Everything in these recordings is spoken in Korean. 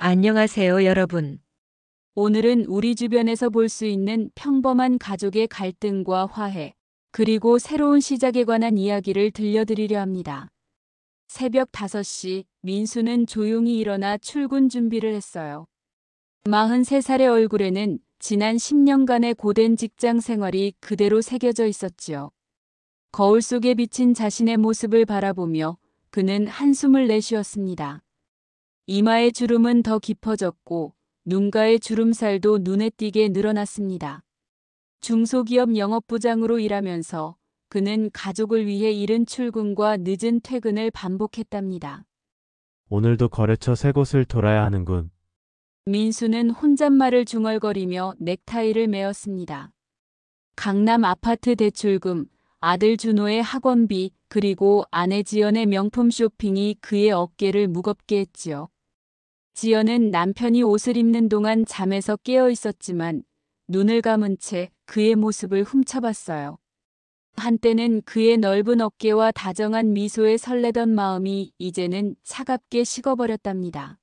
안녕하세요, 여러분. 오늘은 우리 주변에서 볼 수 있는 평범한 가족의 갈등과 화해, 그리고 새로운 시작에 관한 이야기를 들려드리려 합니다. 새벽 5시, 민수는 조용히 일어나 출근 준비를 했어요. 43살의 얼굴에는 지난 10년간의 고된 직장 생활이 그대로 새겨져 있었지요. 거울 속에 비친 자신의 모습을 바라보며 그는 한숨을 내쉬었습니다. 이마의 주름은 더 깊어졌고 눈가의 주름살도 눈에 띄게 늘어났습니다. 중소기업 영업부장으로 일하면서 그는 가족을 위해 이른 출근과 늦은 퇴근을 반복했답니다. 오늘도 거래처 새 곳을 돌아야 하는군. 민수는 혼잣말을 중얼거리며 넥타이를 메었습니다. 강남 아파트 대출금, 아들 준호의 학원비, 그리고 아내 지연의 명품 쇼핑이 그의 어깨를 무겁게 했지요. 지연은 남편이 옷을 입는 동안 잠에서 깨어 있었지만 눈을 감은 채 그의 모습을 훔쳐봤어요. 한때는 그의 넓은 어깨와 다정한 미소에 설레던 마음이 이제는 차갑게 식어버렸답니다.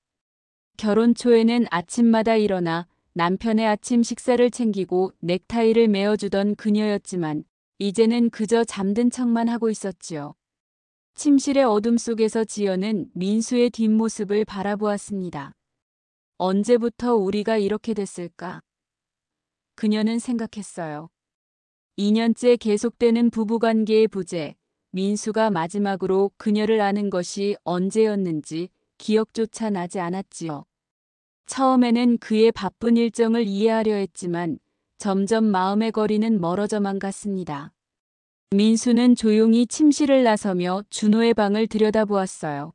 결혼 초에는 아침마다 일어나 남편의 아침 식사를 챙기고 넥타이를 메어주던 그녀였지만 이제는 그저 잠든 척만 하고 있었지요. 침실의 어둠 속에서 지연은 민수의 뒷모습을 바라보았습니다. 언제부터 우리가 이렇게 됐을까? 그녀는 생각했어요. 2년째 계속되는 부부관계의 부재, 민수가 마지막으로 그녀를 아는 것이 언제였는지 기억조차 나지 않았지요. 처음에는 그의 바쁜 일정을 이해하려 했지만 점점 마음의 거리는 멀어져만 갔습니다. 민수는 조용히 침실을 나서며 준호의 방을 들여다보았어요.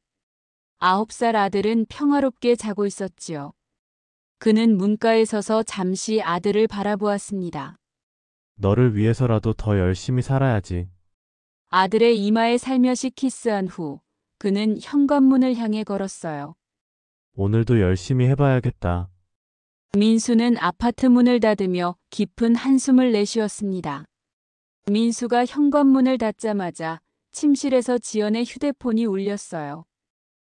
9살 아들은 평화롭게 자고 있었지요. 그는 문가에 서서 잠시 아들을 바라보았습니다. 너를 위해서라도 더 열심히 살아야지. 아들의 이마에 살며시 키스한 후 그는 현관문을 향해 걸었어요. 오늘도 열심히 해봐야겠다. 민수는 아파트 문을 닫으며 깊은 한숨을 내쉬었습니다. 민수가 현관문을 닫자마자 침실에서 지연의 휴대폰이 울렸어요.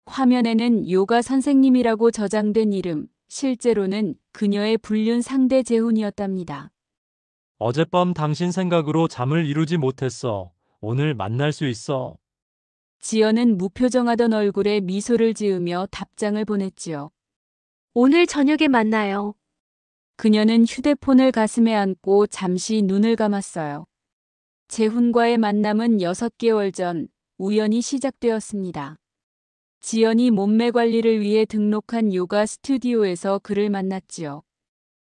화면에는 요가 선생님이라고 저장된 이름, 실제로는 그녀의 불륜 상대 재훈이었답니다. 어젯밤 당신 생각으로 잠을 이루지 못했어. 오늘 만날 수 있어. 지연은 무표정하던 얼굴에 미소를 지으며 답장을 보냈지요. 오늘 저녁에 만나요. 그녀는 휴대폰을 가슴에 안고 잠시 눈을 감았어요. 재훈과의 만남은 6개월 전 우연히 시작되었습니다. 지연이 몸매 관리를 위해 등록한 요가 스튜디오에서 그를 만났지요.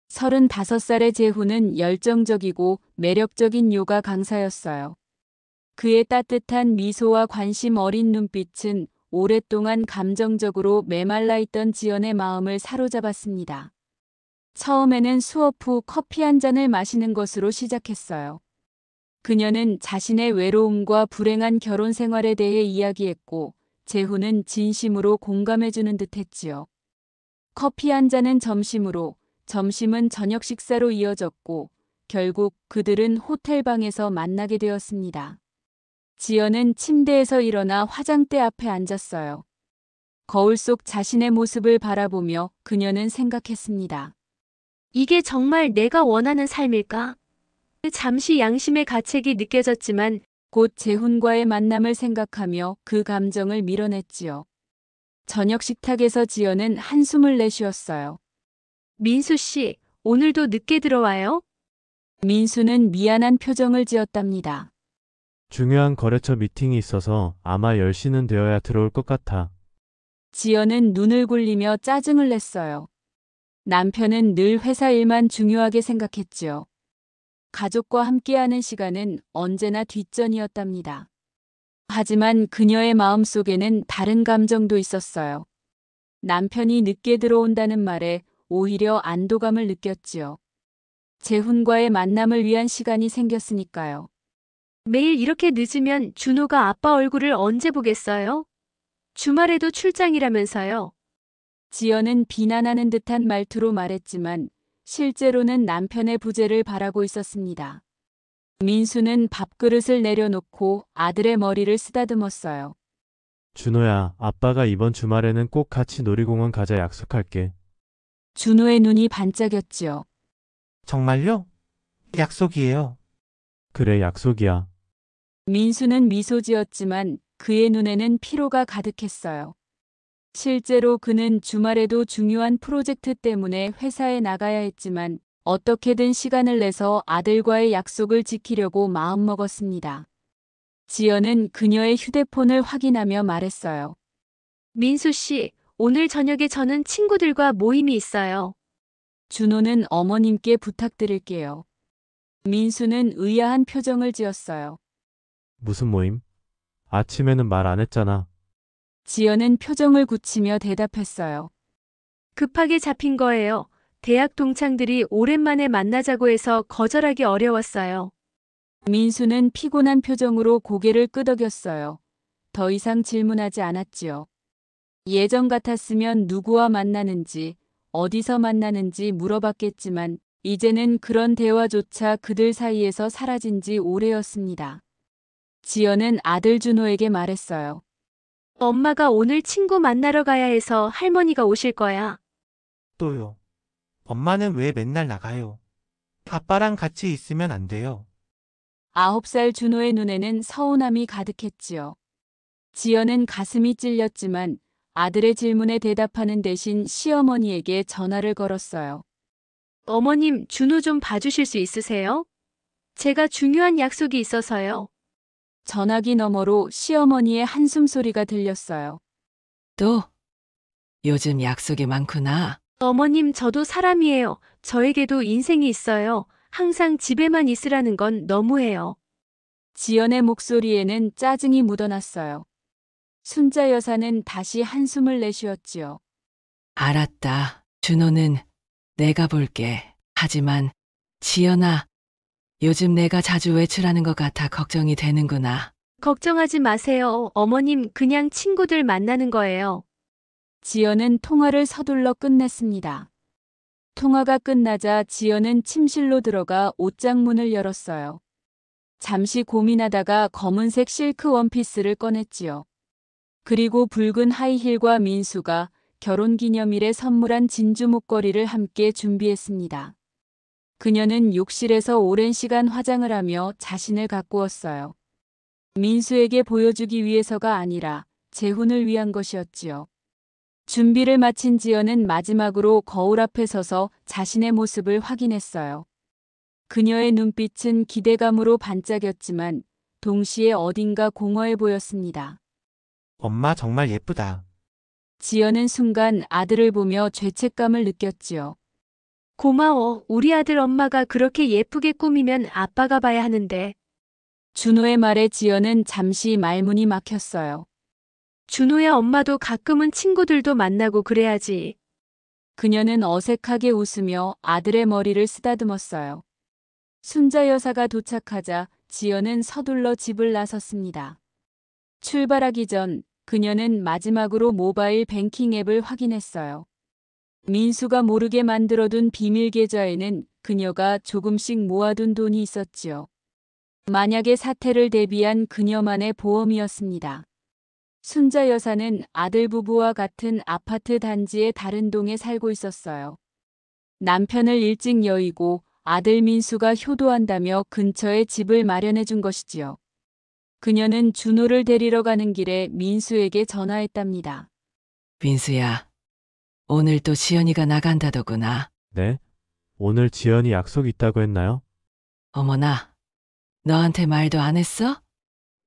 35살의 재훈은 열정적이고 매력적인 요가 강사였어요. 그의 따뜻한 미소와 관심 어린 눈빛은 오랫동안 감정적으로 메말라 있던 지연의 마음을 사로잡았습니다. 처음에는 수업 후 커피 한 잔을 마시는 것으로 시작했어요. 그녀는 자신의 외로움과 불행한 결혼 생활에 대해 이야기했고 재훈은 진심으로 공감해주는 듯 했지요. 커피 한 잔은 점심으로, 점심은 저녁 식사로 이어졌고 결국 그들은 호텔방에서 만나게 되었습니다. 지연은 침대에서 일어나 화장대 앞에 앉았어요. 거울 속 자신의 모습을 바라보며 그녀는 생각했습니다. 이게 정말 내가 원하는 삶일까? 잠시 양심의 가책이 느껴졌지만 곧 재훈과의 만남을 생각하며 그 감정을 밀어냈지요. 저녁 식탁에서 지연은 한숨을 내쉬었어요. 민수 씨, 오늘도 늦게 들어와요? 민수는 미안한 표정을 지었답니다. 중요한 거래처 미팅이 있어서 아마 10시는 되어야 들어올 것 같아. 지연은 눈을 굴리며 짜증을 냈어요. 남편은 늘 회사 일만 중요하게 생각했지요. 가족과 함께하는 시간은 언제나 뒷전이었답니다. 하지만 그녀의 마음속에는 다른 감정도 있었어요. 남편이 늦게 들어온다는 말에 오히려 안도감을 느꼈지요. 재훈과의 만남을 위한 시간이 생겼으니까요. 매일 이렇게 늦으면 준호가 아빠 얼굴을 언제 보겠어요? 주말에도 출장이라면서요. 지연은 비난하는 듯한 말투로 말했지만 실제로는 남편의 부재를 바라고 있었습니다. 민수는 밥그릇을 내려놓고 아들의 머리를 쓰다듬었어요. 준호야, 아빠가 이번 주말에는 꼭 같이 놀이공원 가자 약속할게. 준호의 눈이 반짝였지요. 정말요? 약속이에요. 그래, 약속이야. 민수는 미소 지었지만 그의 눈에는 피로가 가득했어요. 실제로 그는 주말에도 중요한 프로젝트 때문에 회사에 나가야 했지만 어떻게든 시간을 내서 아들과의 약속을 지키려고 마음먹었습니다. 지연은 그녀의 휴대폰을 확인하며 말했어요. 민수 씨, 오늘 저녁에 저는 친구들과 모임이 있어요. 준호는 어머님께 부탁드릴게요. 민수는 의아한 표정을 지었어요. 무슨 모임? 아침에는 말 안 했잖아. 지연은 표정을 굳히며 대답했어요. 급하게 잡힌 거예요. 대학 동창들이 오랜만에 만나자고 해서 거절하기 어려웠어요. 민수는 피곤한 표정으로 고개를 끄덕였어요. 더 이상 질문하지 않았지요. 예전 같았으면 누구와 만나는지, 어디서 만나는지 물어봤겠지만 이제는 그런 대화조차 그들 사이에서 사라진 지 오래였습니다. 지연은 아들 준호에게 말했어요. 엄마가 오늘 친구 만나러 가야 해서 할머니가 오실 거야. 또요. 엄마는 왜 맨날 나가요? 아빠랑 같이 있으면 안 돼요. 9살 준호의 눈에는 서운함이 가득했지요. 지연은 가슴이 찔렸지만 아들의 질문에 대답하는 대신 시어머니에게 전화를 걸었어요. 어머님, 준우 좀 봐주실 수 있으세요? 제가 중요한 약속이 있어서요. 전화기 너머로 시어머니의 한숨 소리가 들렸어요. 또? 요즘 약속이 많구나. 어머님, 저도 사람이에요. 저에게도 인생이 있어요. 항상 집에만 있으라는 건 너무해요. 지연의 목소리에는 짜증이 묻어났어요. 순자 여사는 다시 한숨을 내쉬었지요. 알았다. 준호는 내가 볼게. 하지만 지연아, 요즘 내가 자주 외출하는 것 같아 걱정이 되는구나. 걱정하지 마세요. 어머님, 그냥 친구들 만나는 거예요. 지연은 통화를 서둘러 끝냈습니다. 통화가 끝나자 지연은 침실로 들어가 옷장 문을 열었어요. 잠시 고민하다가 검은색 실크 원피스를 꺼냈지요. 그리고 붉은 하이힐과 민수가 결혼기념일에 선물한 진주 목걸이를 함께 준비했습니다. 그녀는 욕실에서 오랜 시간 화장을 하며 자신을 가꾸었어요. 민수에게 보여주기 위해서가 아니라 재혼을 위한 것이었지요. 준비를 마친 지연은 마지막으로 거울 앞에 서서 자신의 모습을 확인했어요. 그녀의 눈빛은 기대감으로 반짝였지만 동시에 어딘가 공허해 보였습니다. 엄마 정말 예쁘다. 지연은 순간 아들을 보며 죄책감을 느꼈지요. 고마워. 우리 아들 엄마가 그렇게 예쁘게 꾸미면 아빠가 봐야 하는데. 준호의 말에 지연은 잠시 말문이 막혔어요. 준호야, 엄마도 가끔은 친구들도 만나고 그래야지. 그녀는 어색하게 웃으며 아들의 머리를 쓰다듬었어요. 순자 여사가 도착하자 지연은 서둘러 집을 나섰습니다. 출발하기 전 그녀는 마지막으로 모바일 뱅킹 앱을 확인했어요. 민수가 모르게 만들어둔 비밀 계좌에는 그녀가 조금씩 모아둔 돈이 있었지요. 만약의 사태를 대비한 그녀만의 보험이었습니다. 순자 여사는 아들 부부와 같은 아파트 단지의 다른 동에 살고 있었어요. 남편을 일찍 여의고 아들 민수가 효도한다며 근처에 집을 마련해 준 것이지요. 그녀는 준호를 데리러 가는 길에 민수에게 전화했답니다. 민수야, 오늘 또 지연이가 나간다더구나. 네? 오늘 지연이 약속 있다고 했나요? 어머나, 너한테 말도 안 했어?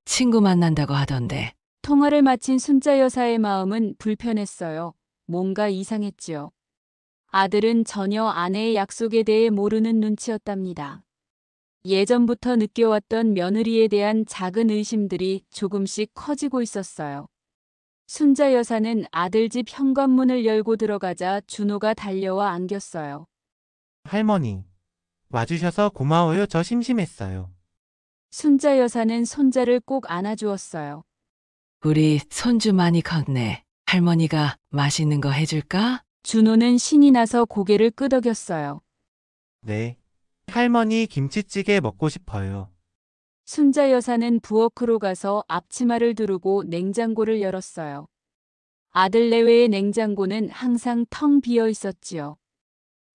친구 만난다고 하던데. 통화를 마친 순자 여사의 마음은 불편했어요. 뭔가 이상했지요. 아들은 전혀 아내의 약속에 대해 모르는 눈치였답니다. 예전부터 느껴왔던 며느리에 대한 작은 의심들이 조금씩 커지고 있었어요. 순자 여사는 아들 집 현관문을 열고 들어가자 준호가 달려와 안겼어요. 할머니, 와주셔서 고마워요. 저 심심했어요. 순자 여사는 손자를 꼭 안아주었어요. 우리 손주 많이 컸네. 할머니가 맛있는 거 해줄까? 준호는 신이 나서 고개를 끄덕였어요. 네. 할머니 김치찌개 먹고 싶어요. 순자 여사는 부엌으로 가서 앞치마를 두르고 냉장고를 열었어요. 아들 내외의 냉장고는 항상 텅 비어 있었지요.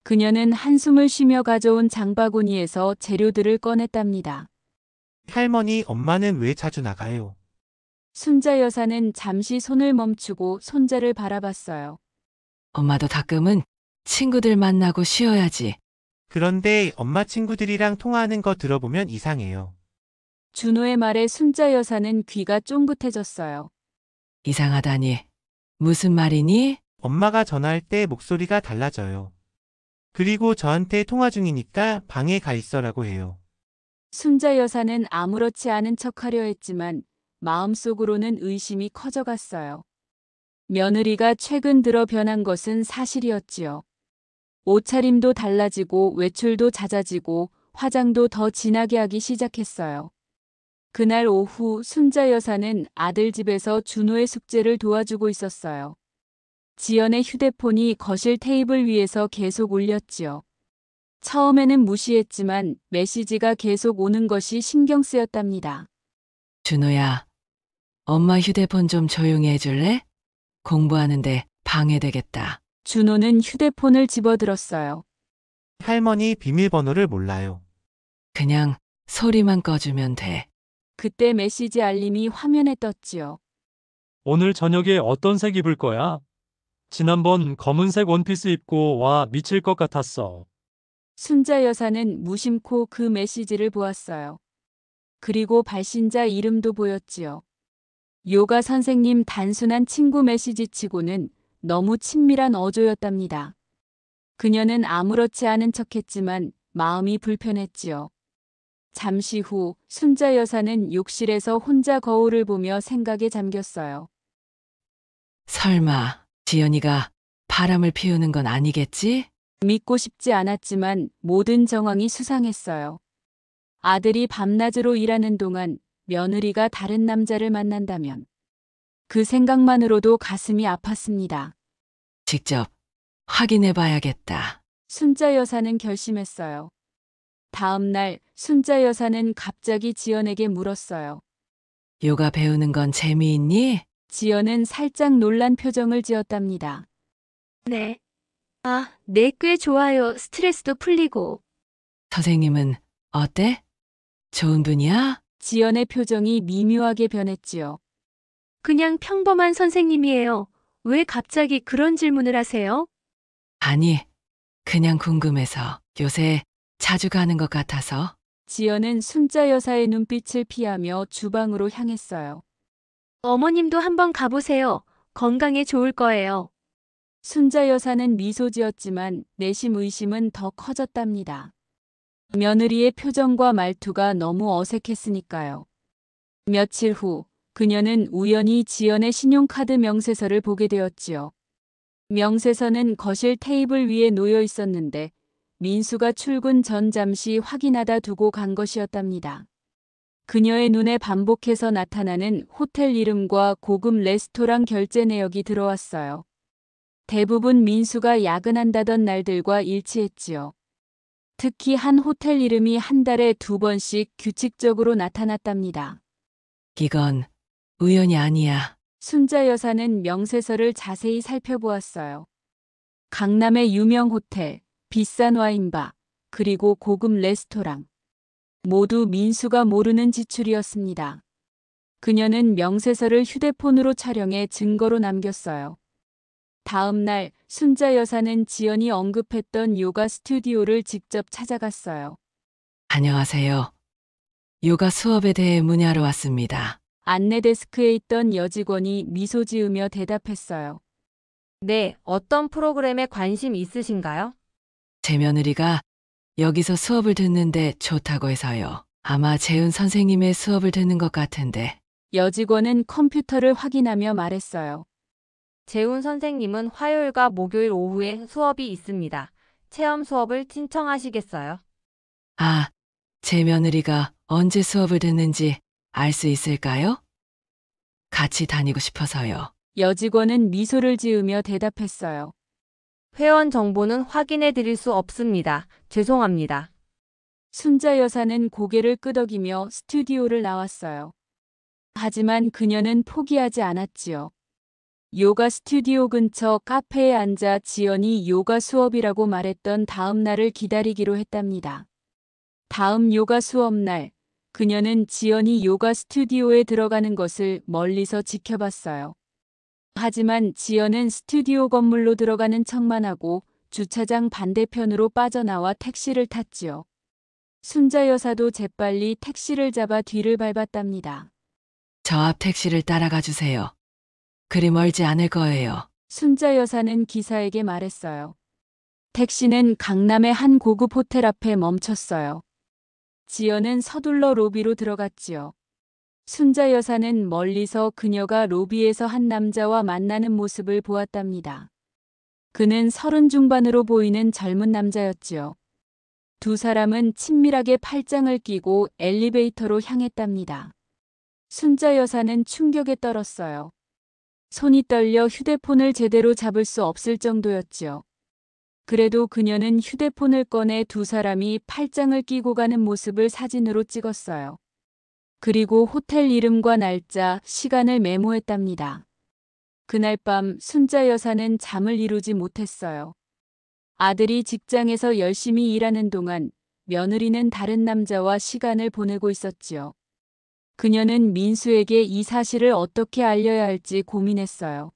그녀는 한숨을 쉬며 가져온 장바구니에서 재료들을 꺼냈답니다. 할머니, 엄마는 왜 자주 나가요? 순자 여사는 잠시 손을 멈추고 손자를 바라봤어요. 엄마도 가끔은 친구들 만나고 쉬어야지. 그런데 엄마 친구들이랑 통화하는 거 들어보면 이상해요. 준호의 말에 순자 여사는 귀가 쫑긋해졌어요. 이상하다니. 무슨 말이니? 엄마가 전화할 때 목소리가 달라져요. 그리고 저한테 통화 중이니까 방에 가 있어라고 해요. 순자 여사는 아무렇지 않은 척하려 했지만 마음속으로는 의심이 커져갔어요. 며느리가 최근 들어 변한 것은 사실이었지요. 옷차림도 달라지고 외출도 잦아지고 화장도 더 진하게 하기 시작했어요. 그날 오후 순자 여사는 아들 집에서 준호의 숙제를 도와주고 있었어요. 지연의 휴대폰이 거실 테이블 위에서 계속 울렸지요. 처음에는 무시했지만 메시지가 계속 오는 것이 신경 쓰였답니다. 준호야, 엄마 휴대폰 좀 조용히 해줄래? 공부하는데 방해되겠다. 준호는 휴대폰을 집어들었어요. 할머니 비밀번호를 몰라요. 그냥 소리만 꺼주면 돼. 그때 메시지 알림이 화면에 떴지요. 오늘 저녁에 어떤 색 입을 거야? 지난번 검은색 원피스 입고 와 미칠 것 같았어. 순자 여사는 무심코 그 메시지를 보았어요. 그리고 발신자 이름도 보였지요. 요가 선생님 단순한 친구 메시지치고는 너무 친밀한 어조였답니다. 그녀는 아무렇지 않은 척했지만 마음이 불편했지요. 잠시 후 순자 여사는 욕실에서 혼자 거울을 보며 생각에 잠겼어요. 설마 지연이가 바람을 피우는 건 아니겠지? 믿고 싶지 않았지만 모든 정황이 수상했어요. 아들이 밤낮으로 일하는 동안 며느리가 다른 남자를 만난다면 그 생각만으로도 가슴이 아팠습니다. 직접 확인해 봐야겠다. 순자 여사는 결심했어요. 다음 날 순자 여사는 갑자기 지연에게 물었어요. 요가 배우는 건 재미있니? 지연은 살짝 놀란 표정을 지었답니다. 네. 네, 꽤 좋아요. 스트레스도 풀리고. 선생님은 어때? 좋은 분이야? 지연의 표정이 미묘하게 변했지요. 그냥 평범한 선생님이에요. 왜 갑자기 그런 질문을 하세요? 아니, 그냥 궁금해서 요새 자주 가는 것 같아서. 지연은 순자 여사의 눈빛을 피하며 주방으로 향했어요. 어머님도 한번 가보세요. 건강에 좋을 거예요. 순자 여사는 미소 지었지만 내심 의심은 더 커졌답니다. 며느리의 표정과 말투가 너무 어색했으니까요. 며칠 후 그녀는 우연히 지연의 신용카드 명세서를 보게 되었지요. 명세서는 거실 테이블 위에 놓여 있었는데 민수가 출근 전 잠시 확인하다 두고 간 것이었답니다. 그녀의 눈에 반복해서 나타나는 호텔 이름과 고급 레스토랑 결제 내역이 들어왔어요. 대부분 민수가 야근한다던 날들과 일치했지요. 특히 한 호텔 이름이 한 달에 2번씩 규칙적으로 나타났답니다. 이건 우연이 아니야. 순자 여사는 명세서를 자세히 살펴보았어요. 강남의 유명 호텔, 비싼 와인바, 그리고 고급 레스토랑. 모두 민수가 모르는 지출이었습니다. 그녀는 명세서를 휴대폰으로 촬영해 증거로 남겼어요. 다음 날 순자 여사는 지연이 언급했던 요가 스튜디오를 직접 찾아갔어요. 안녕하세요. 요가 수업에 대해 문의하러 왔습니다. 안내 데스크에 있던 여직원이 미소 지으며 대답했어요. 네, 어떤 프로그램에 관심 있으신가요? 제 며느리가 여기서 수업을 듣는데 좋다고 해서요. 아마 재훈 선생님의 수업을 듣는 것 같은데. 여직원은 컴퓨터를 확인하며 말했어요. 재훈 선생님은 화요일과 목요일 오후에 수업이 있습니다. 체험 수업을 신청하시겠어요? 아, 제 며느리가 언제 수업을 듣는지 알 수 있을까요? 같이 다니고 싶어서요. 여직원은 미소를 지으며 대답했어요. 회원 정보는 확인해 드릴 수 없습니다. 죄송합니다. 순자 여사는 고개를 끄덕이며 스튜디오를 나왔어요. 하지만 그녀는 포기하지 않았지요. 요가 스튜디오 근처 카페에 앉아 지연이 요가 수업이라고 말했던 다음 날을 기다리기로 했답니다. 다음 요가 수업 날, 그녀는 지연이 요가 스튜디오에 들어가는 것을 멀리서 지켜봤어요. 하지만 지연은 스튜디오 건물로 들어가는 척만 하고 주차장 반대편으로 빠져나와 택시를 탔지요. 순자 여사도 재빨리 택시를 잡아 뒤를 밟았답니다. 저 앞 택시를 따라가 주세요. 그리 멀지 않을 거예요. 순자 여사는 기사에게 말했어요. 택시는 강남의 한 고급 호텔 앞에 멈췄어요. 지연은 서둘러 로비로 들어갔지요. 순자 여사는 멀리서 그녀가 로비에서 한 남자와 만나는 모습을 보았답니다. 그는 30 중반으로 보이는 젊은 남자였지요. 두 사람은 친밀하게 팔짱을 끼고 엘리베이터로 향했답니다. 순자 여사는 충격에 떨었어요. 손이 떨려 휴대폰을 제대로 잡을 수 없을 정도였지요. 그래도 그녀는 휴대폰을 꺼내 두 사람이 팔짱을 끼고 가는 모습을 사진으로 찍었어요. 그리고 호텔 이름과 날짜, 시간을 메모했답니다. 그날 밤 순자 여사는 잠을 이루지 못했어요. 아들이 직장에서 열심히 일하는 동안 며느리는 다른 남자와 시간을 보내고 있었지요. 그녀는 민수에게 이 사실을 어떻게 알려야 할지 고민했어요.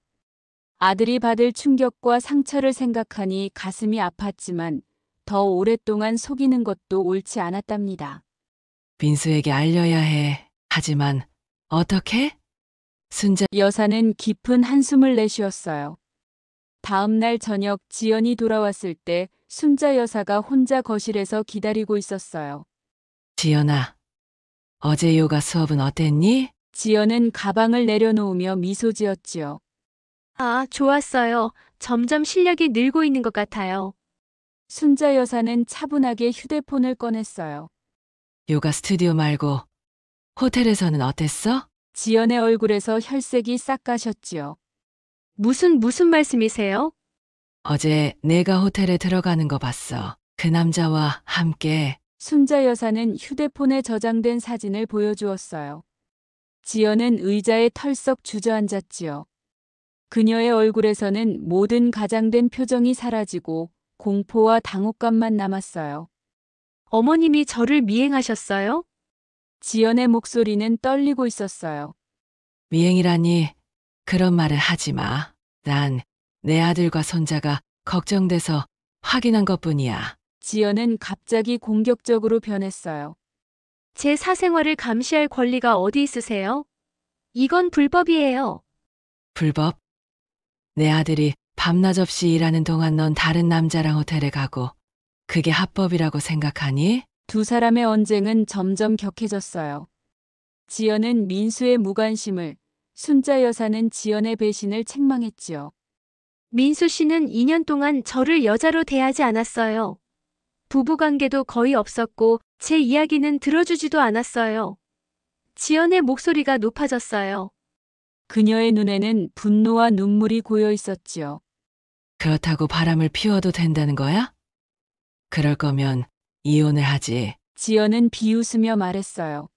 아들이 받을 충격과 상처를 생각하니 가슴이 아팠지만 더 오랫동안 속이는 것도 옳지 않았답니다. 민수에게 알려야 해. 하지만 어떻게? 순자 여사는 깊은 한숨을 내쉬었어요. 다음 날 저녁 지연이 돌아왔을 때 순자 여사가 혼자 거실에서 기다리고 있었어요. 지연아, 어제 요가 수업은 어땠니? 지연은 가방을 내려놓으며 미소 지었지요. 아, 좋았어요. 점점 실력이 늘고 있는 것 같아요. 순자 여사는 차분하게 휴대폰을 꺼냈어요. 요가 스튜디오 말고 호텔에서는 어땠어? 지연의 얼굴에서 혈색이 싹 가셨지요. 무슨 말씀이세요? 어제 내가 호텔에 들어가는 거 봤어. 그 남자와 함께. 순자 여사는 휴대폰에 저장된 사진을 보여주었어요. 지연은 의자에 털썩 주저앉았지요. 그녀의 얼굴에서는 모든 가장된 표정이 사라지고 공포와 당혹감만 남았어요. 어머님이 저를 미행하셨어요? 지연의 목소리는 떨리고 있었어요. 미행이라니 그런 말을 하지 마. 난 내 아들과 손자가 걱정돼서 확인한 것뿐이야. 지연은 갑자기 공격적으로 변했어요. 제 사생활을 감시할 권리가 어디 있으세요? 이건 불법이에요. 불법? 내 아들이 밤낮 없이 일하는 동안 넌 다른 남자랑 호텔에 가고 그게 합법이라고 생각하니? 두 사람의 언쟁은 점점 격해졌어요. 지연은 민수의 무관심을, 순자 여사는 지연의 배신을 책망했지요. 민수 씨는 2년 동안 저를 여자로 대하지 않았어요. 부부관계도 거의 없었고 제 이야기는 들어주지도 않았어요. 지연의 목소리가 높아졌어요. 그녀의 눈에는 분노와 눈물이 고여 있었지요. 그렇다고 바람을 피워도 된다는 거야? 그럴 거면 이혼을 하지. 지연은 비웃으며 말했어요.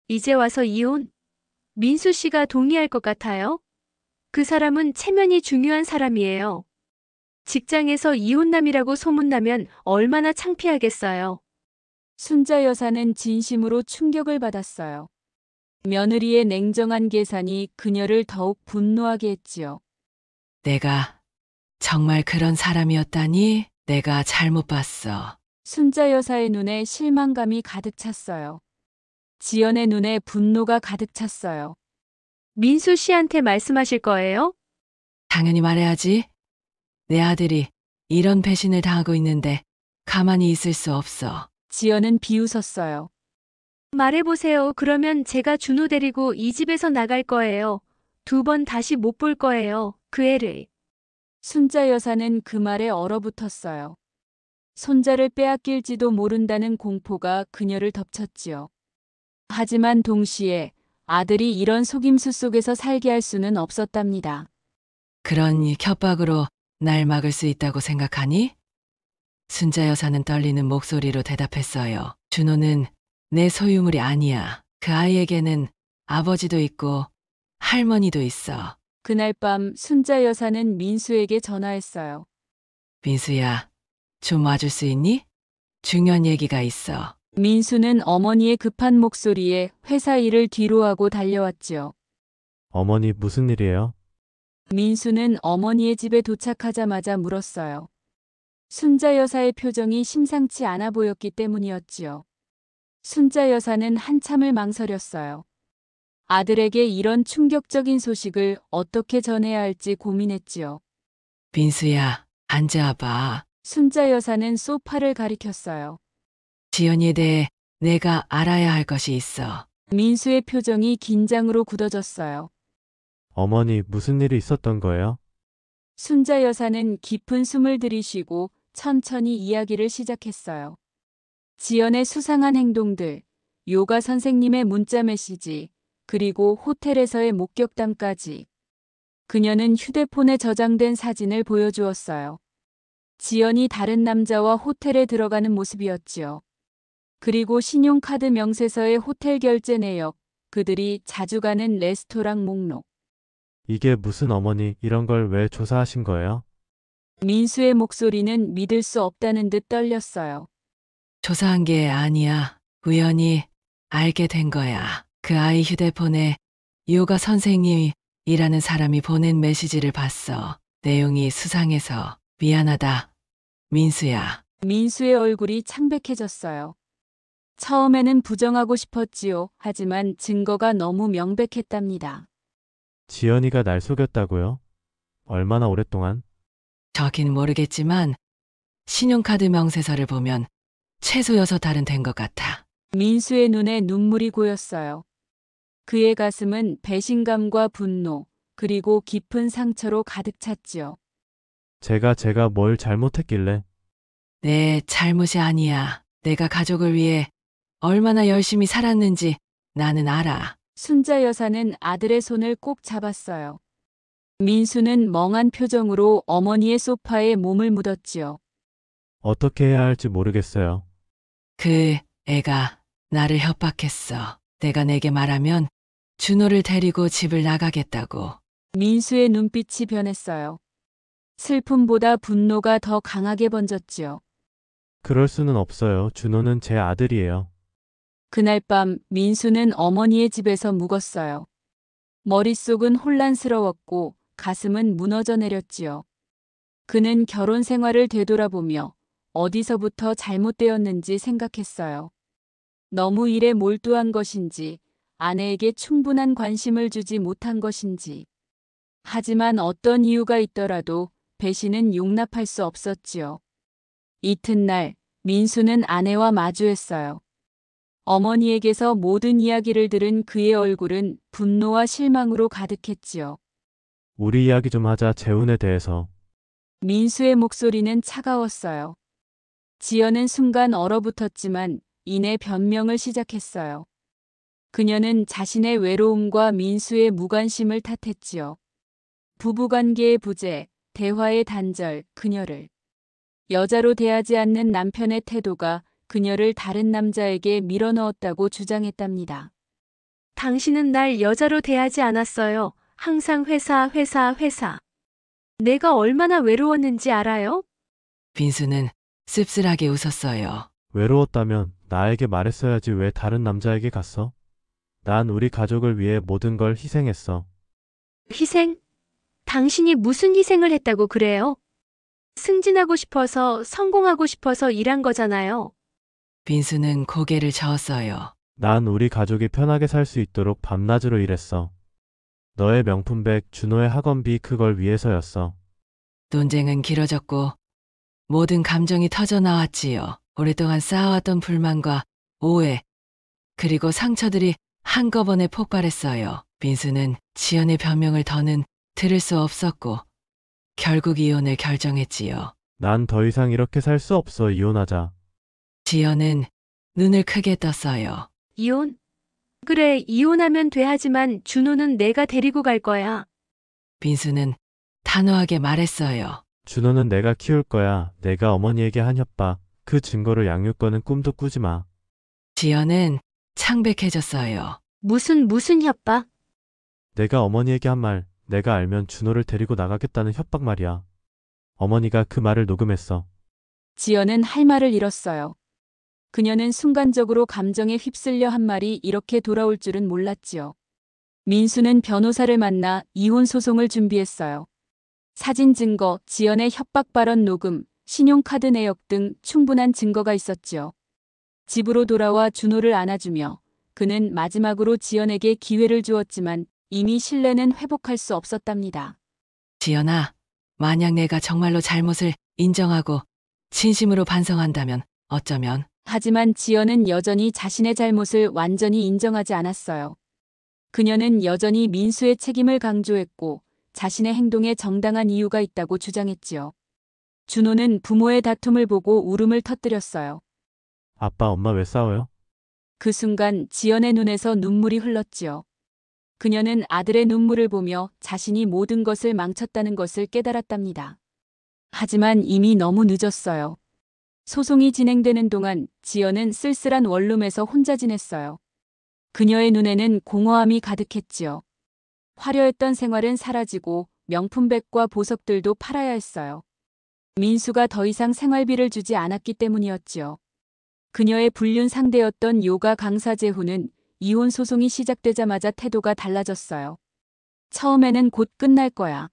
이제 와서 이혼? 민수 씨가 동의할 것 같아요? 그 사람은 체면이 중요한 사람이에요. 직장에서 이혼남이라고 소문나면 얼마나 창피하겠어요. 순자 여사는 진심으로 충격을 받았어요. 며느리의 냉정한 계산이 그녀를 더욱 분노하게 했지요. 내가 정말 그런 사람이었다니? 내가 잘못 봤어. 순자 여사의 눈에 실망감이 가득 찼어요. 지연의 눈에 분노가 가득 찼어요. 민수 씨한테 말씀하실 거예요? 당연히 말해야지. 내 아들이 이런 배신을 당하고 있는데 가만히 있을 수 없어. 지연은 비웃었어요. 말해보세요. 그러면 제가 준호 데리고 이 집에서 나갈 거예요. 2번 다시 못 볼 거예요. 그 애를. 순자 여사는 그 말에 얼어붙었어요. 손자를 빼앗길지도 모른다는 공포가 그녀를 덮쳤지요. 하지만 동시에 아들이 이런 속임수 속에서 살게 할 수는 없었답니다. 그런 협박으로 날 막을 수 있다고 생각하니? 순자 여사는 떨리는 목소리로 대답했어요. 준호는 내 소유물이 아니야. 그 아이에게는 아버지도 있고 할머니도 있어. 그날 밤 순자 여사는 민수에게 전화했어요. 민수야, 좀 와줄 수 있니? 중요한 얘기가 있어. 민수는 어머니의 급한 목소리에 회사 일을 뒤로하고 달려왔지요. 어머니 무슨 일이에요? 민수는 어머니의 집에 도착하자마자 물었어요. 순자 여사의 표정이 심상치 않아 보였기 때문이었지요. 순자 여사는 한참을 망설였어요. 아들에게 이런 충격적인 소식을 어떻게 전해야 할지 고민했지요. 민수야, 앉아봐. 순자 여사는 소파를 가리켰어요. 지연이에 대해 내가 알아야 할 것이 있어. 민수의 표정이 긴장으로 굳어졌어요. 어머니 무슨 일이 있었던 거예요? 순자 여사는 깊은 숨을 들이쉬고 천천히 이야기를 시작했어요. 지연의 수상한 행동들, 요가 선생님의 문자 메시지, 그리고 호텔에서의 목격담까지. 그녀는 휴대폰에 저장된 사진을 보여주었어요. 지연이 다른 남자와 호텔에 들어가는 모습이었지요. 그리고 신용카드 명세서의 호텔 결제 내역, 그들이 자주 가는 레스토랑 목록. 이게 무슨 어머니 이런 걸 왜 조사하신 거예요? 민수의 목소리는 믿을 수 없다는 듯 떨렸어요. 조사한 게 아니야. 우연히 알게 된 거야. 그 아이 휴대폰에 요가 선생님이라는 사람이 보낸 메시지를 봤어. 내용이 수상해서 미안하다. 민수야. 민수의 얼굴이 창백해졌어요. 처음에는 부정하고 싶었지요. 하지만 증거가 너무 명백했답니다. 지연이가 날 속였다고요? 얼마나 오랫동안? 저긴 모르겠지만 신용카드 명세서를 보면 최소 6달은 된 것 같아. 민수의 눈에 눈물이 고였어요. 그의 가슴은 배신감과 분노, 그리고 깊은 상처로 가득 찼지요. 제가 뭘 잘못했길래? 내 잘못이 아니야. 내가 가족을 위해 얼마나 열심히 살았는지 나는 알아. 순자 여사는 아들의 손을 꼭 잡았어요. 민수는 멍한 표정으로 어머니의 소파에 몸을 묻었지요. 어떻게 해야 할지 모르겠어요. 그 애가 나를 협박했어. 내가 내게 말하면 준호를 데리고 집을 나가겠다고. 민수의 눈빛이 변했어요. 슬픔보다 분노가 더 강하게 번졌지요. 그럴 수는 없어요. 준호는 제 아들이에요. 그날 밤 민수는 어머니의 집에서 묵었어요. 머릿속은 혼란스러웠고 가슴은 무너져 내렸지요. 그는 결혼 생활을 되돌아보며 어디서부터 잘못되었는지 생각했어요. 너무 일에 몰두한 것인지, 아내에게 충분한 관심을 주지 못한 것인지. 하지만 어떤 이유가 있더라도 배신은 용납할 수 없었지요. 이튿날 민수는 아내와 마주했어요. 어머니에게서 모든 이야기를 들은 그의 얼굴은 분노와 실망으로 가득했지요. 우리 이야기 좀 하자. 재훈에 대해서. 민수의 목소리는 차가웠어요. 지연은 순간 얼어붙었지만 이내 변명을 시작했어요. 그녀는 자신의 외로움과 민수의 무관심을 탓했지요. 부부관계의 부재, 대화의 단절, 그녀를 여자로 대하지 않는 남편의 태도가 그녀를 다른 남자에게 밀어넣었다고 주장했답니다. 당신은 날 여자로 대하지 않았어요. 항상 회사. 내가 얼마나 외로웠는지 알아요? 민수는 씁쓸하게 웃었어요. 외로웠다면 나에게 말했어야지 왜 다른 남자에게 갔어? 난 우리 가족을 위해 모든 걸 희생했어. 희생? 당신이 무슨 희생을 했다고 그래요? 승진하고 싶어서, 성공하고 싶어서 일한 거잖아요. 민수는 고개를 저었어요. 난 우리 가족이 편하게 살 수 있도록 밤낮으로 일했어. 너의 명품백, 준호의 학원비 그걸 위해서였어. 논쟁은 길어졌고 모든 감정이 터져나왔지요. 오랫동안 쌓아왔던 불만과 오해, 그리고 상처들이 한꺼번에 폭발했어요. 민수는 지연의 변명을 더는 들을 수 없었고 결국 이혼을 결정했지요. 난 더 이상 이렇게 살 수 없어. 이혼하자. 지연은 눈을 크게 떴어요. 이혼? 그래, 이혼하면 돼. 하지만 준호는 내가 데리고 갈 거야. 민수는 단호하게 말했어요. 준호는 내가 키울 거야. 내가 어머니에게 한 협박. 그 증거로 양육권은 꿈도 꾸지 마. 지연은 창백해졌어요. 무슨 협박? 내가 어머니에게 한 말, 내가 알면 준호를 데리고 나가겠다는 협박 말이야. 어머니가 그 말을 녹음했어. 지연은 할 말을 잃었어요. 그녀는 순간적으로 감정에 휩쓸려 한 말이 이렇게 돌아올 줄은 몰랐지요. 민수는 변호사를 만나 이혼 소송을 준비했어요. 사진 증거, 지연의 협박 발언 녹음, 신용카드 내역 등 충분한 증거가 있었지요. 집으로 돌아와 준호를 안아주며 그는 마지막으로 지연에게 기회를 주었지만 이미 신뢰는 회복할 수 없었답니다. 지연아, 만약 내가 정말로 잘못을 인정하고 진심으로 반성한다면 어쩌면 하지만 지연은 여전히 자신의 잘못을 완전히 인정하지 않았어요. 그녀는 여전히 민수의 책임을 강조했고 자신의 행동에 정당한 이유가 있다고 주장했지요. 준호는 부모의 다툼을 보고 울음을 터뜨렸어요. 아빠, 엄마 왜 싸워요? 그 순간 지연의 눈에서 눈물이 흘렀지요. 그녀는 아들의 눈물을 보며 자신이 모든 것을 망쳤다는 것을 깨달았답니다. 하지만 이미 너무 늦었어요. 소송이 진행되는 동안 지연은 쓸쓸한 원룸에서 혼자 지냈어요. 그녀의 눈에는 공허함이 가득했지요. 화려했던 생활은 사라지고 명품백과 보석들도 팔아야 했어요. 민수가 더 이상 생활비를 주지 않았기 때문이었지요. 그녀의 불륜 상대였던 요가 강사 재훈은 이혼 소송이 시작되자마자 태도가 달라졌어요. 처음에는 곧 끝날 거야.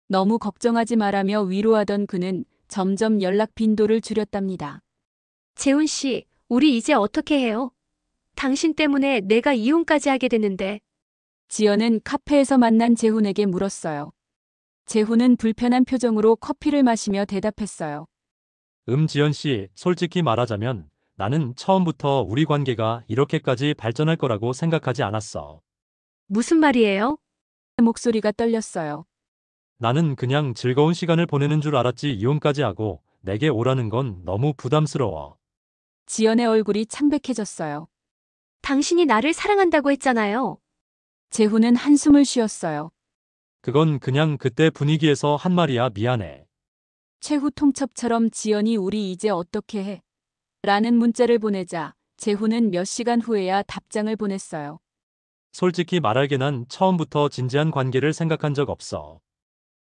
너무 걱정하지 마라며 위로하던 그는 점점 연락 빈도를 줄였답니다. 재훈 씨, 우리 이제 어떻게 해요? 당신 때문에 내가 이혼까지 하게 됐는데. 지연은 카페에서 만난 재훈에게 물었어요. 재훈은 불편한 표정으로 커피를 마시며 대답했어요. 지연 씨, 솔직히 말하자면 나는 처음부터 우리 관계가 이렇게까지 발전할 거라고 생각하지 않았어. 무슨 말이에요? 목소리가 떨렸어요. 나는 그냥 즐거운 시간을 보내는 줄 알았지 이혼까지 하고 내게 오라는 건 너무 부담스러워. 지연의 얼굴이 창백해졌어요. 당신이 나를 사랑한다고 했잖아요. 재훈은 한숨을 쉬었어요. 그건 그냥 그때 분위기에서 한 말이야, 미안해. 최후 통첩처럼 지연이 우리 이제 어떻게 해? 라는 문자를 보내자 재훈은 몇 시간 후에야 답장을 보냈어요. 솔직히 말할게 난 처음부터 진지한 관계를 생각한 적 없어.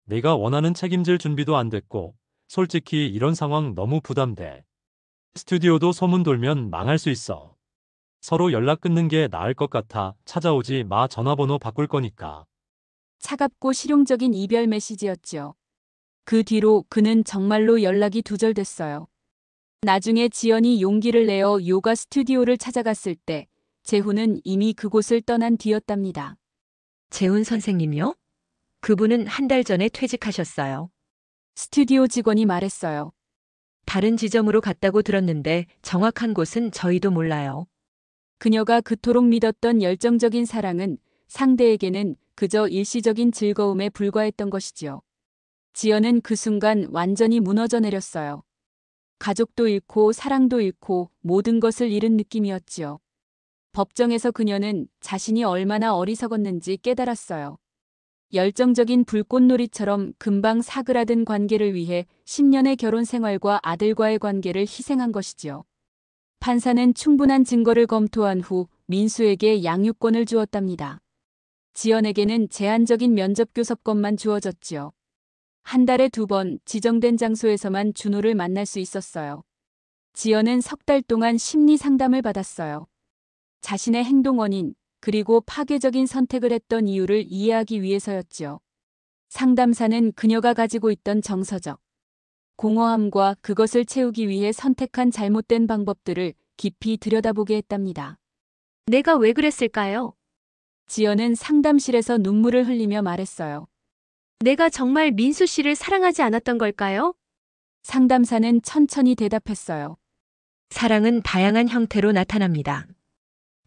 내가 원하는 책임질 준비도 안 됐고 솔직히 이런 상황 너무 부담돼. 스튜디오도 소문 돌면 망할 수 있어. 서로 연락 끊는 게 나을 것 같아. 찾아오지 마. 전화번호 바꿀 거니까. 차갑고 실용적인 이별 메시지였지요. 그 뒤로 그는 정말로 연락이 두절됐어요. 나중에 지연이 용기를 내어 요가 스튜디오를 찾아갔을 때 재훈은 이미 그곳을 떠난 뒤였답니다. 재훈 선생님요? 그분은 한 달 전에 퇴직하셨어요. 스튜디오 직원이 말했어요. 다른 지점으로 갔다고 들었는데 정확한 곳은 저희도 몰라요. 그녀가 그토록 믿었던 열정적인 사랑은 상대에게는 그저 일시적인 즐거움에 불과했던 것이지요. 지연은 그 순간 완전히 무너져 내렸어요. 가족도 잃고 사랑도 잃고 모든 것을 잃은 느낌이었지요. 법정에서 그녀는 자신이 얼마나 어리석었는지 깨달았어요. 열정적인 불꽃놀이처럼 금방 사그라든 관계를 위해 10년의 결혼 생활과 아들과의 관계를 희생한 것이지요. 판사는 충분한 증거를 검토한 후 민수에게 양육권을 주었답니다. 지연에게는 제한적인 면접 교섭권만 주어졌지요. 한 달에 2번 지정된 장소에서만 준호를 만날 수 있었어요. 지연은 3달 동안 심리 상담을 받았어요. 자신의 행동 원인, 그리고 파괴적인 선택을 했던 이유를 이해하기 위해서였지요. 상담사는 그녀가 가지고 있던 정서적 공허함과 그것을 채우기 위해 선택한 잘못된 방법들을 깊이 들여다보게 했답니다. 내가 왜 그랬을까요? 지연은 상담실에서 눈물을 흘리며 말했어요. 내가 정말 민수 씨를 사랑하지 않았던 걸까요? 상담사는 천천히 대답했어요. 사랑은 다양한 형태로 나타납니다.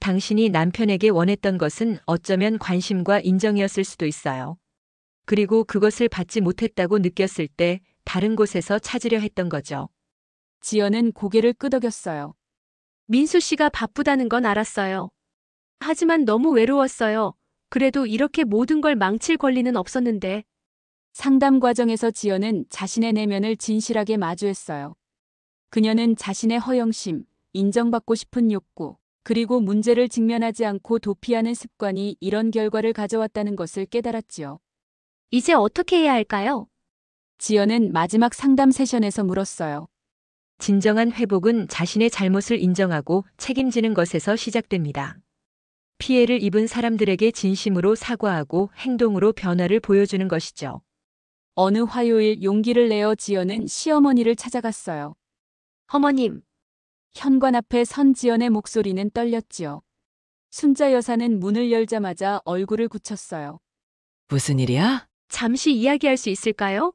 당신이 남편에게 원했던 것은 어쩌면 관심과 인정이었을 수도 있어요. 그리고 그것을 받지 못했다고 느꼈을 때 다른 곳에서 찾으려 했던 거죠. 지연은 고개를 끄덕였어요. 민수 씨가 바쁘다는 건 알았어요. 하지만 너무 외로웠어요. 그래도 이렇게 모든 걸 망칠 권리는 없었는데. 상담 과정에서 지연은 자신의 내면을 진실하게 마주했어요. 그녀는 자신의 허영심, 인정받고 싶은 욕구, 그리고 문제를 직면하지 않고 도피하는 습관이 이런 결과를 가져왔다는 것을 깨달았지요. 이제 어떻게 해야 할까요? 지연은 마지막 상담 세션에서 물었어요. 진정한 회복은 자신의 잘못을 인정하고 책임지는 것에서 시작됩니다. 피해를 입은 사람들에게 진심으로 사과하고 행동으로 변화를 보여주는 것이죠. 어느 화요일 용기를 내어 지연은 시어머니를 찾아갔어요. 어머님, 현관 앞에 선 지연의 목소리는 떨렸지요. 순자 여사는 문을 열자마자 얼굴을 굳혔어요. 무슨 일이야? 잠시 이야기할 수 있을까요?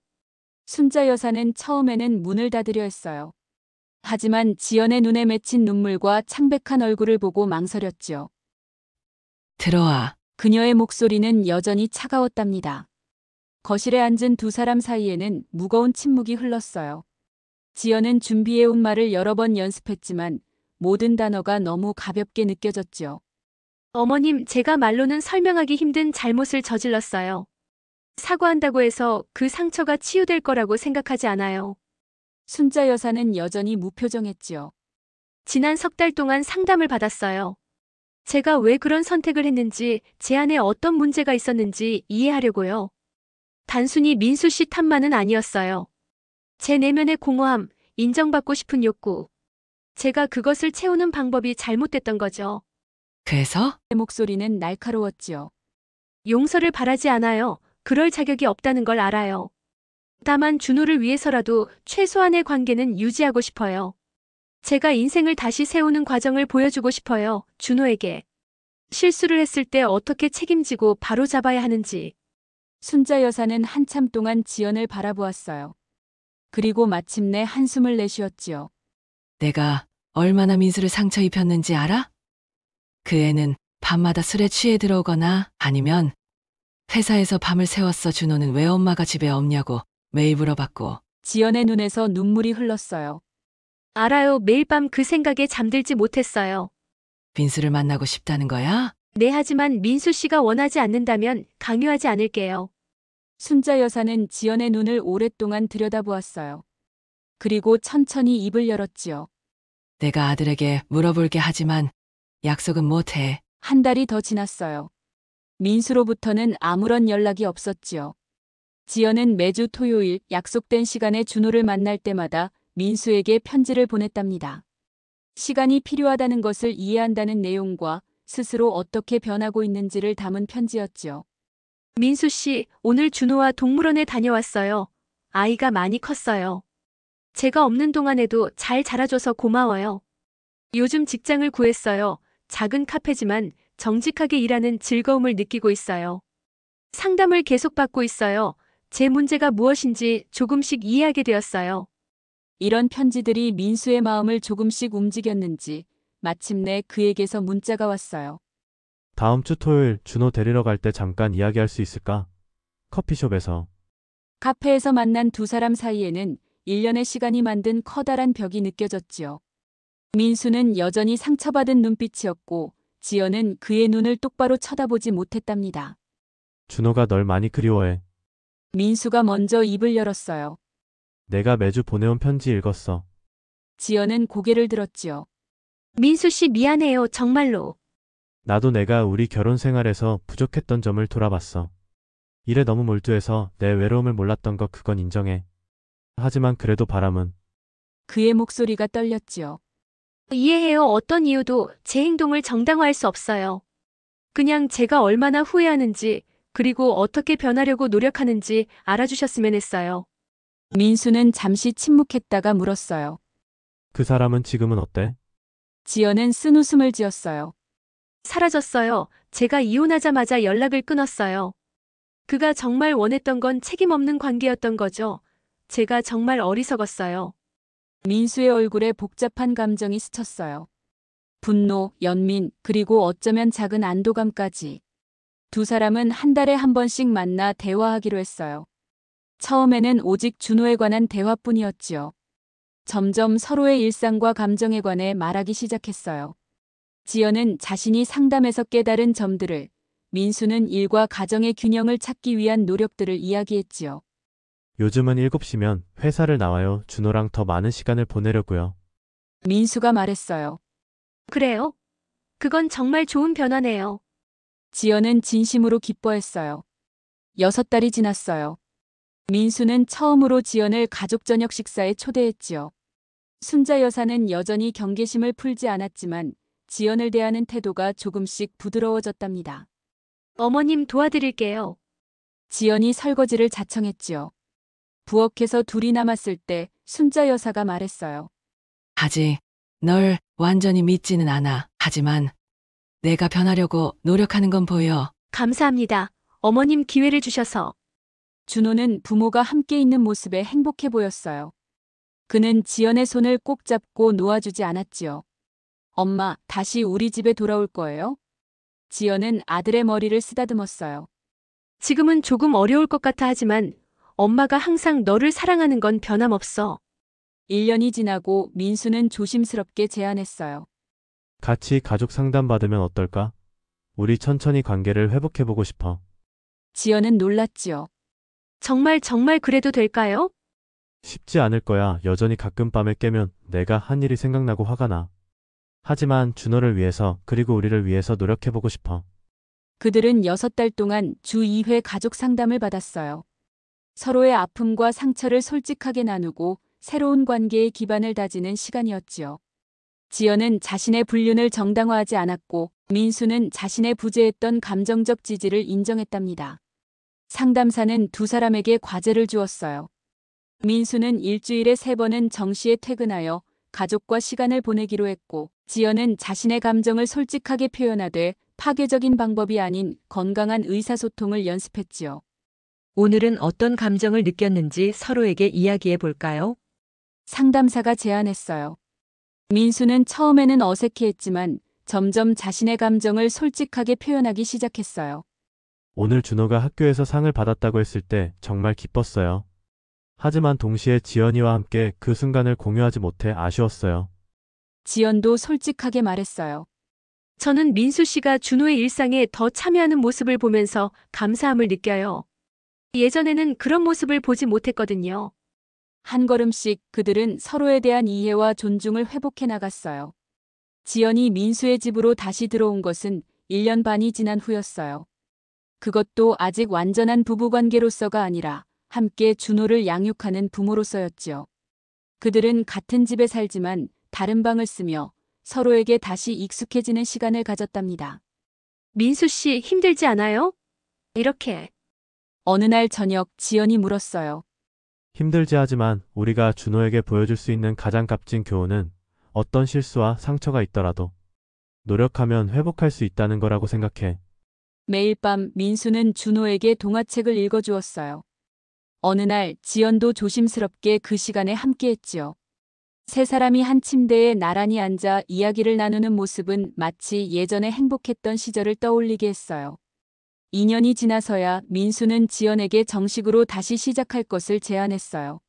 순자 여사는 처음에는 문을 닫으려 했어요. 하지만 지연의 눈에 맺힌 눈물과 창백한 얼굴을 보고 망설였지요. 들어와. 그녀의 목소리는 여전히 차가웠답니다. 거실에 앉은 두 사람 사이에는 무거운 침묵이 흘렀어요. 지연은 준비해온 말을 여러 번 연습했지만 모든 단어가 너무 가볍게 느껴졌지요. 어머님, 제가 말로는 설명하기 힘든 잘못을 저질렀어요. 사과한다고 해서 그 상처가 치유될 거라고 생각하지 않아요. 순자 여사는 여전히 무표정했지요. 지난 석 달 동안 상담을 받았어요. 제가 왜 그런 선택을 했는지, 제 안에 어떤 문제가 있었는지 이해하려고요. 단순히 민수 씨 탓만은 아니었어요. 제 내면의 공허함, 인정받고 싶은 욕구. 제가 그것을 채우는 방법이 잘못됐던 거죠. 그래서? 목소리는 날카로웠지요. 용서를 바라지 않아요. 그럴 자격이 없다는 걸 알아요. 다만 준호를 위해서라도 최소한의 관계는 유지하고 싶어요. 제가 인생을 다시 세우는 과정을 보여주고 싶어요. 준호에게. 실수를 했을 때 어떻게 책임지고 바로잡아야 하는지. 순자 여사는 한참 동안 지연을 바라보았어요. 그리고 마침내 한숨을 내쉬었지요. 내가 얼마나 민수를 상처 입혔는지 알아? 그 애는 밤마다 술에 취해 들어오거나 아니면 회사에서 밤을 새웠어. 준호는 왜 엄마가 집에 없냐고 매일 물어봤고. 지연의 눈에서 눈물이 흘렀어요. 알아요. 매일 밤 그 생각에 잠들지 못했어요. 민수를 만나고 싶다는 거야? 네, 하지만 민수 씨가 원하지 않는다면 강요하지 않을게요. 순자 여사는 지연의 눈을 오랫동안 들여다보았어요. 그리고 천천히 입을 열었지요. 내가 아들에게 물어볼게 하지만 약속은 못해. 한 달이 더 지났어요. 민수로부터는 아무런 연락이 없었지요. 지연은 매주 토요일 약속된 시간에 준호를 만날 때마다 민수에게 편지를 보냈답니다. 시간이 필요하다는 것을 이해한다는 내용과 스스로 어떻게 변하고 있는지를 담은 편지였지요. 민수 씨, 오늘 준호와 동물원에 다녀왔어요. 아이가 많이 컸어요. 제가 없는 동안에도 잘 자라줘서 고마워요. 요즘 직장을 구했어요. 작은 카페지만 정직하게 일하는 즐거움을 느끼고 있어요. 상담을 계속 받고 있어요. 제 문제가 무엇인지 조금씩 이해하게 되었어요. 이런 편지들이 민수의 마음을 조금씩 움직였는지 마침내 그에게서 문자가 왔어요. 다음 주 토요일 준호 데리러 갈 때 잠깐 이야기할 수 있을까? 커피숍에서. 카페에서 만난 두 사람 사이에는 1년의 시간이 만든 커다란 벽이 느껴졌지요. 민수는 여전히 상처받은 눈빛이었고 지연은 그의 눈을 똑바로 쳐다보지 못했답니다. 준호가 널 많이 그리워해. 민수가 먼저 입을 열었어요. 내가 매주 보내온 편지 읽었어. 지연은 고개를 들었지요. 민수 씨 미안해요. 정말로. 나도 내가 우리 결혼 생활에서 부족했던 점을 돌아봤어. 일에 너무 몰두해서 내 외로움을 몰랐던 거 그건 인정해. 하지만 그래도 바람은. 그의 목소리가 떨렸지요. 이해해요. 어떤 이유도 제 행동을 정당화할 수 없어요. 그냥 제가 얼마나 후회하는지, 그리고 어떻게 변하려고 노력하는지 알아주셨으면 했어요. 민수는 잠시 침묵했다가 물었어요. 그 사람은 지금은 어때? 지연은 쓴웃음을 지었어요. 사라졌어요. 제가 이혼하자마자 연락을 끊었어요. 그가 정말 원했던 건 책임 없는 관계였던 거죠. 제가 정말 어리석었어요. 민수의 얼굴에 복잡한 감정이 스쳤어요. 분노, 연민, 그리고 어쩌면 작은 안도감까지. 두 사람은 한 달에 한 번씩 만나 대화하기로 했어요. 처음에는 오직 준호에 관한 대화뿐이었지요. 점점 서로의 일상과 감정에 관해 말하기 시작했어요. 지연은 자신이 상담에서 깨달은 점들을, 민수는 일과 가정의 균형을 찾기 위한 노력들을 이야기했지요. 요즘은 7시면 회사를 나와요. 준호랑 더 많은 시간을 보내려고요. 민수가 말했어요. 그래요? 그건 정말 좋은 변화네요. 지연은 진심으로 기뻐했어요. 6달이 지났어요. 민수는 처음으로 지연을 가족 저녁 식사에 초대했지요. 순자 여사는 여전히 경계심을 풀지 않았지만 지연을 대하는 태도가 조금씩 부드러워졌답니다. 어머님 도와드릴게요. 지연이 설거지를 자청했지요. 부엌에서 둘이 남았을 때 순자 여사가 말했어요. 아직 널 완전히 믿지는 않아. 하지만 내가 변하려고 노력하는 건 보여. 감사합니다. 어머님 기회를 주셔서. 준호는 부모가 함께 있는 모습에 행복해 보였어요. 그는 지연의 손을 꼭 잡고 놓아주지 않았지요. 엄마, 다시 우리 집에 돌아올 거예요? 지연은 아들의 머리를 쓰다듬었어요. 지금은 조금 어려울 것 같아 하지만 엄마가 항상 너를 사랑하는 건 변함없어. 1년이 지나고 민수는 조심스럽게 제안했어요. 같이 가족 상담 받으면 어떨까? 우리 천천히 관계를 회복해보고 싶어. 지연은 놀랐지요. 정말 그래도 될까요? 쉽지 않을 거야. 여전히 가끔 밤에 깨면 내가 한 일이 생각나고 화가 나. 하지만 준호를 위해서 그리고 우리를 위해서 노력해보고 싶어. 그들은 6달 동안 주 2회 가족 상담을 받았어요. 서로의 아픔과 상처를 솔직하게 나누고 새로운 관계의 기반을 다지는 시간이었지요. 지연은 자신의 불륜을 정당화하지 않았고 민수는 자신의 부재했던 감정적 지지를 인정했답니다. 상담사는 두 사람에게 과제를 주었어요. 민수는 일주일에 3번은 정시에 퇴근하여 가족과 시간을 보내기로 했고 지연은 자신의 감정을 솔직하게 표현하되 파괴적인 방법이 아닌 건강한 의사소통을 연습했지요. 오늘은 어떤 감정을 느꼈는지 서로에게 이야기해 볼까요? 상담사가 제안했어요. 민수는 처음에는 어색해했지만 점점 자신의 감정을 솔직하게 표현하기 시작했어요. 오늘 준호가 학교에서 상을 받았다고 했을 때 정말 기뻤어요. 하지만 동시에 지연이와 함께 그 순간을 공유하지 못해 아쉬웠어요. 지연도 솔직하게 말했어요. 저는 민수 씨가 준호의 일상에 더 참여하는 모습을 보면서 감사함을 느껴요. 예전에는 그런 모습을 보지 못했거든요. 한 걸음씩 그들은 서로에 대한 이해와 존중을 회복해 나갔어요. 지연이 민수의 집으로 다시 들어온 것은 1년 반이 지난 후였어요. 그것도 아직 완전한 부부관계로서가 아니라 함께 준호를 양육하는 부모로서였지요. 그들은 같은 집에 살지만 다른 방을 쓰며 서로에게 다시 익숙해지는 시간을 가졌답니다. 민수 씨 힘들지 않아요? 이렇게. 어느 날 저녁 지연이 물었어요. 힘들지 하지만 우리가 준호에게 보여줄 수 있는 가장 값진 교훈은 어떤 실수와 상처가 있더라도 노력하면 회복할 수 있다는 거라고 생각해. 매일 밤 민수는 준호에게 동화책을 읽어주었어요. 어느 날 지연도 조심스럽게 그 시간에 함께했지요. 세 사람이 한 침대에 나란히 앉아 이야기를 나누는 모습은 마치 예전에 행복했던 시절을 떠올리게 했어요. 2년이 지나서야 민수는 지연에게 정식으로 다시 시작할 것을 제안했어요.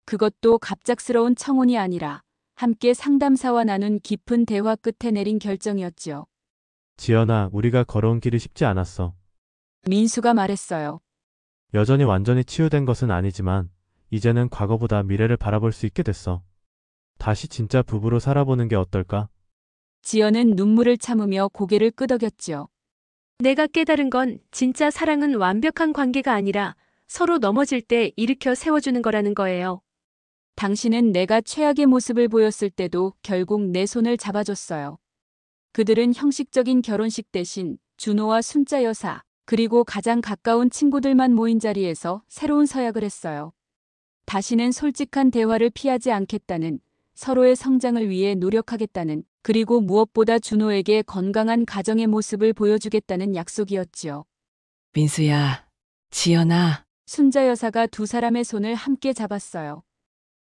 그것도 갑작스러운 청혼이 아니라 함께 상담사와 나눈 깊은 대화 끝에 내린 결정이었지요. 지연아, 우리가 걸어온 길이 쉽지 않았어. 민수가 말했어요. 여전히 완전히 치유된 것은 아니지만 이제는 과거보다 미래를 바라볼 수 있게 됐어. 다시 진짜 부부로 살아보는 게 어떨까? 지연은 눈물을 참으며 고개를 끄덕였지요. 내가 깨달은 건 진짜 사랑은 완벽한 관계가 아니라 서로 넘어질 때 일으켜 세워주는 거라는 거예요. 당신은 내가 최악의 모습을 보였을 때도 결국 내 손을 잡아줬어요. 그들은 형식적인 결혼식 대신 준호와 순자 여사, 그리고 가장 가까운 친구들만 모인 자리에서 새로운 서약을 했어요. 다시는 솔직한 대화를 피하지 않겠다는, 서로의 성장을 위해 노력하겠다는, 그리고 무엇보다 준호에게 건강한 가정의 모습을 보여주겠다는 약속이었지요. 민수야, 지연아, 순자 여사가 두 사람의 손을 함께 잡았어요.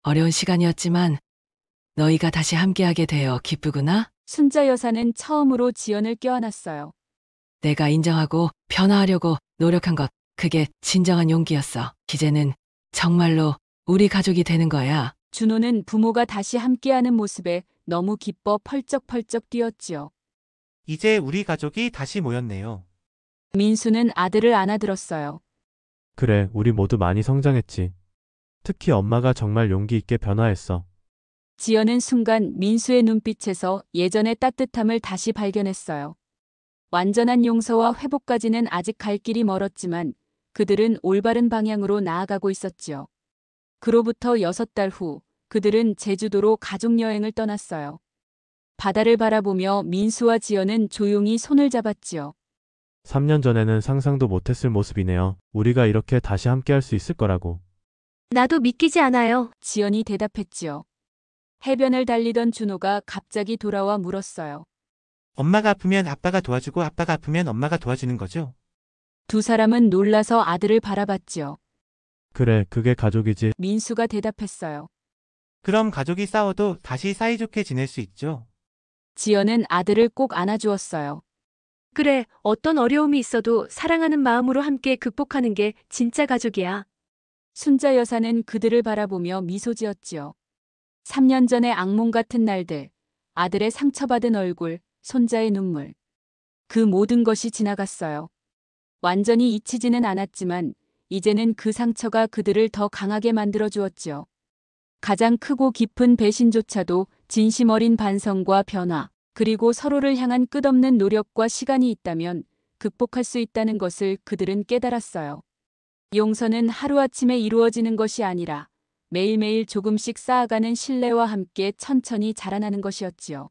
어려운 시간이었지만 너희가 다시 함께하게 되어 기쁘구나. 순자 여사는 처음으로 지연을 껴안았어요. 내가 인정하고 변화하려고 노력한 것, 그게 진정한 용기였어. 이제는 정말로 우리 가족이 되는 거야. 준호는 부모가 다시 함께하는 모습에 너무 기뻐 펄쩍펄쩍 뛰었지요. 이제 우리 가족이 다시 모였네요. 민수는 아들을 안아들었어요. 그래, 우리 모두 많이 성장했지. 특히 엄마가 정말 용기 있게 변화했어. 지연은 순간 민수의 눈빛에서 예전의 따뜻함을 다시 발견했어요. 완전한 용서와 회복까지는 아직 갈 길이 멀었지만 그들은 올바른 방향으로 나아가고 있었지요. 그로부터 6달 후 그들은 제주도로 가족여행을 떠났어요. 바다를 바라보며 민수와 지연은 조용히 손을 잡았지요. 3년 전에는 상상도 못했을 모습이네요. 우리가 이렇게 다시 함께할 수 있을 거라고. 나도 믿기지 않아요. 지연이 대답했지요. 해변을 달리던 준호가 갑자기 돌아와 물었어요. 엄마가 아프면 아빠가 도와주고 아빠가 아프면 엄마가 도와주는 거죠? 두 사람은 놀라서 아들을 바라봤지요. 그래, 그게 가족이지. 민수가 대답했어요. 그럼 가족이 싸워도 다시 사이좋게 지낼 수 있죠? 지연은 아들을 꼭 안아주었어요. 그래, 어떤 어려움이 있어도 사랑하는 마음으로 함께 극복하는 게 진짜 가족이야. 순자 여사는 그들을 바라보며 미소 지었지요. 3년 전의 악몽 같은 날들, 아들의 상처받은 얼굴, 손자의 눈물. 그 모든 것이 지나갔어요. 완전히 잊히지는 않았지만 이제는 그 상처가 그들을 더 강하게 만들어 주었지요. 가장 크고 깊은 배신조차도 진심 어린 반성과 변화, 그리고 서로를 향한 끝없는 노력과 시간이 있다면 극복할 수 있다는 것을 그들은 깨달았어요. 용서는 하루아침에 이루어지는 것이 아니라 매일매일 조금씩 쌓아가는 신뢰와 함께 천천히 자라나는 것이었지요.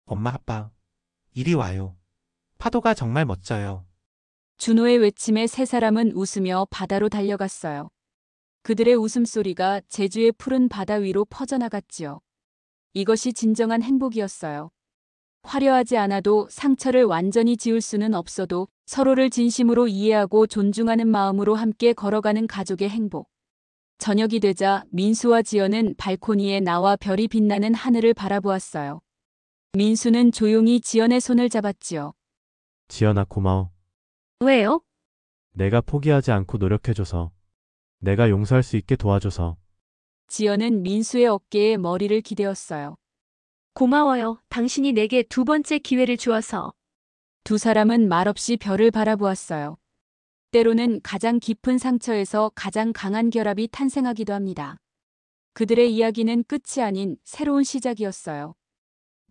엄마, 아빠, 이리 와요. 파도가 정말 멋져요. 준호의 외침에 세 사람은 웃으며 바다로 달려갔어요. 그들의 웃음소리가 제주의 푸른 바다 위로 퍼져나갔지요. 이것이 진정한 행복이었어요. 화려하지 않아도 상처를 완전히 지울 수는 없어도 서로를 진심으로 이해하고 존중하는 마음으로 함께 걸어가는 가족의 행복. 저녁이 되자 민수와 지연은 발코니에 나와 별이 빛나는 하늘을 바라보았어요. 민수는 조용히 지연의 손을 잡았지요. 지연아, 고마워. 왜요? 내가 포기하지 않고 노력해줘서. 내가 용서할 수 있게 도와줘서. 지연은 민수의 어깨에 머리를 기대었어요. 고마워요. 당신이 내게 두 번째 기회를 주어서. 두 사람은 말없이 별을 바라보았어요. 때로는 가장 깊은 상처에서 가장 강한 결합이 탄생하기도 합니다. 그들의 이야기는 끝이 아닌 새로운 시작이었어요.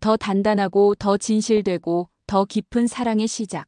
더 단단하고 더 진실되고 더 깊은 사랑의 시작.